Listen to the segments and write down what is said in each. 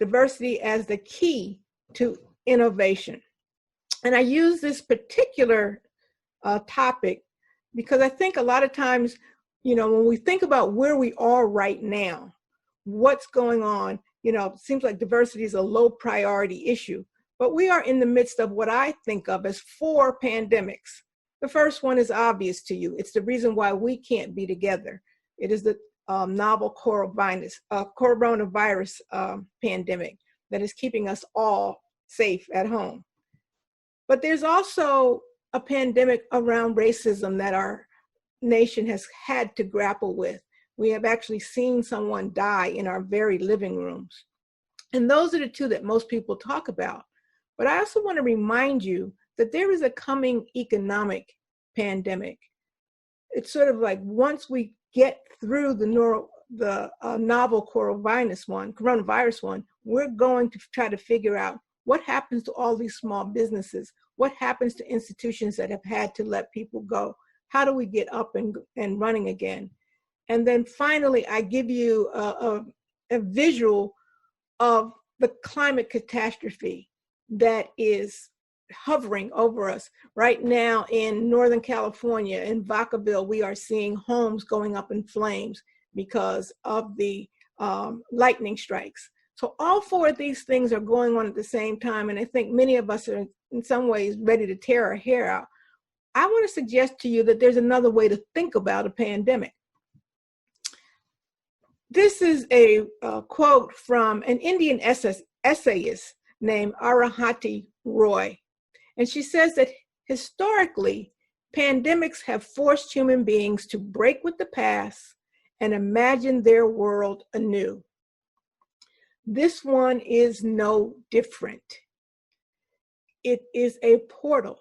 diversity as the key to innovation. And I use this particular topic because I think a lot of times, when we think about where we are right now, what's going on, it seems like diversity is a low priority issue. But we are in the midst of what I think of as 4 pandemics. The first one is obvious to you. It's the reason why we can't be together. It is the novel coronavirus pandemic that is keeping us all safe at home. But there's also a pandemic around racism that our nation has had to grapple with. We have actually seen someone die in our very living rooms. And those are the 2 that most people talk about. But I also want to remind you that there is a coming economic pandemic. It's sort of like once we get through the novel coronavirus one, we're going to try to figure out what happens to all these small businesses, what happens to institutions that have had to let people go, how do we get up and running again? And then finally, I give you a visual of the climate catastrophe that is hovering over us. Right now in Northern California, in Vacaville, we are seeing homes going up in flames because of the lightning strikes. So all 4 of these things are going on at the same time, and I think many of us are in some ways ready to tear our hair out. I want to suggest to you that there's another way to think about a pandemic. This is a quote from an Indian essayist named Arundhati Roy. And she says that historically, pandemics have forced human beings to break with the past and imagine their world anew. This one is no different. It is a portal,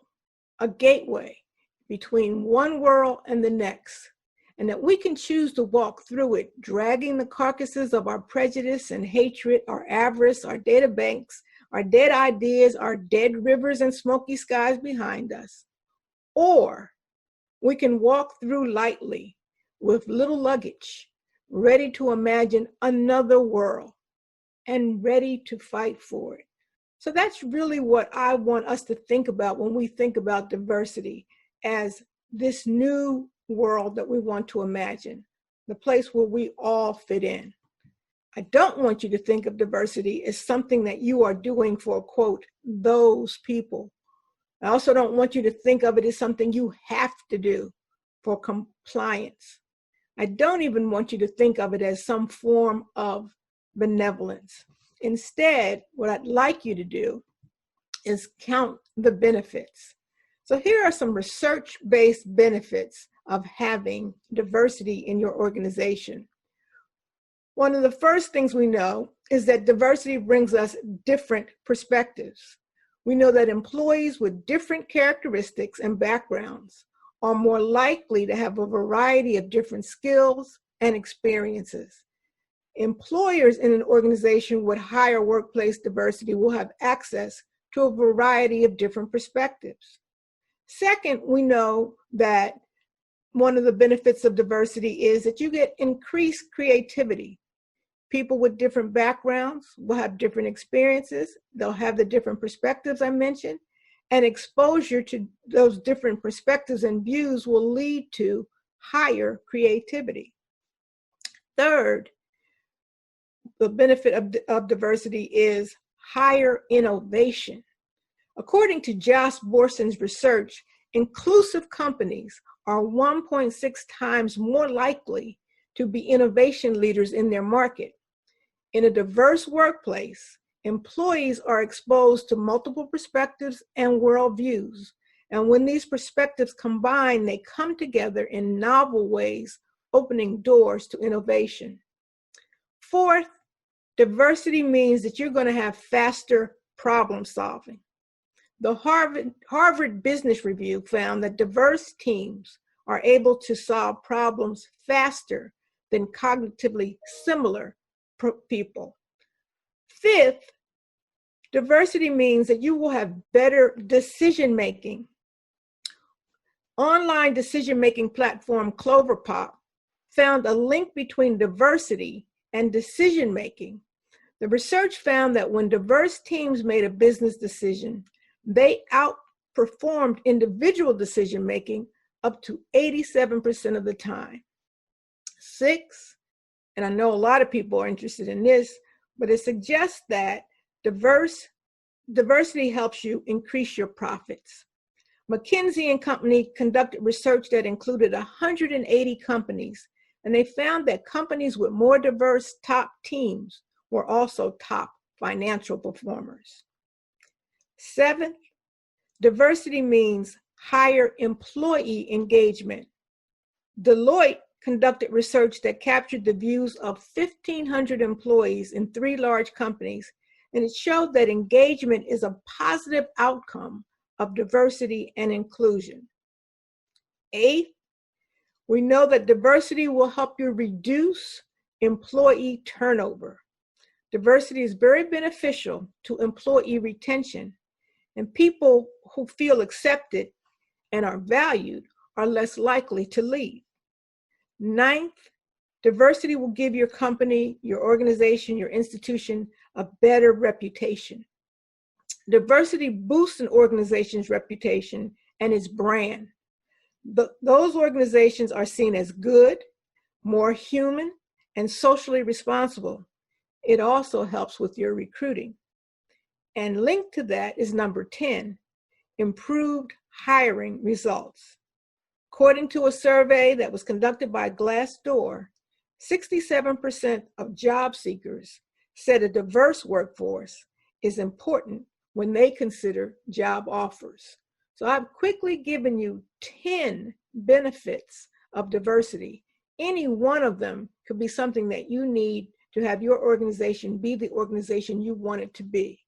a gateway between one world and the next, and that we can choose to walk through it, dragging the carcasses of our prejudice and hatred, our avarice, our data banks, our dead ideas, our dead rivers and smoky skies behind us. Or we can walk through lightly with little luggage, ready to imagine another world and ready to fight for it. So that's really what I want us to think about when we think about diversity as this new world that we want to imagine, the place where we all fit in. I don't want you to think of diversity as something that you are doing for, quote, those people. I also don't want you to think of it as something you have to do for compliance. I don't even want you to think of it as some form of benevolence. Instead, what I'd like you to do is count the benefits. So here are some research-based benefits of having diversity in your organization. One of the first things we know is that diversity brings us different perspectives. We know that employees with different characteristics and backgrounds are more likely to have a variety of different skills and experiences. Employers in an organization with higher workplace diversity will have access to a variety of different perspectives. Second, we know that one of the benefits of diversity is that you get increased creativity. People with different backgrounds will have different experiences. They'll have the different perspectives I mentioned, and exposure to those different perspectives and views will lead to higher creativity. Third, the benefit of diversity is higher innovation. According to Josh Borson's research, inclusive companies are 1.6 times more likely to be innovation leaders in their market. In a diverse workplace, employees are exposed to multiple perspectives and worldviews. And when these perspectives combine, they come together in novel ways, opening doors to innovation. Fourth, diversity means that you're going to have faster problem solving. The Harvard Business Review found that diverse teams are able to solve problems faster than cognitively similar people. Fifth, diversity means that you will have better decision-making. Online decision-making platform Cloverpop found a link between diversity and decision-making. The research found that when diverse teams made a business decision, they outperformed individual decision-making up to 87% of the time. 6, and I know a lot of people are interested in this, but it suggests that diversity helps you increase your profits. McKinsey & Company conducted research that included 180 companies, and they found that companies with more diverse top teams were also top financial performers. 7th, diversity means higher employee engagement. Deloitte conducted research that captured the views of 1,500 employees in 3 large companies, and it showed that engagement is a positive outcome of diversity and inclusion. 8th, we know that diversity will help you reduce employee turnover. Diversity is very beneficial to employee retention, and people who feel accepted and are valued are less likely to leave. 9th, diversity will give your company, your organization, your institution a better reputation. Diversity boosts an organization's reputation and its brand. Those organizations are seen as good, more human, and socially responsible. It also helps with your recruiting. And linked to that is number 10, improved hiring results. According to a survey that was conducted by Glassdoor, 67% of job seekers said a diverse workforce is important when they consider job offers. So I've quickly given you 10 benefits of diversity. Any one of them could be something that you need to have your organization be the organization you want it to be.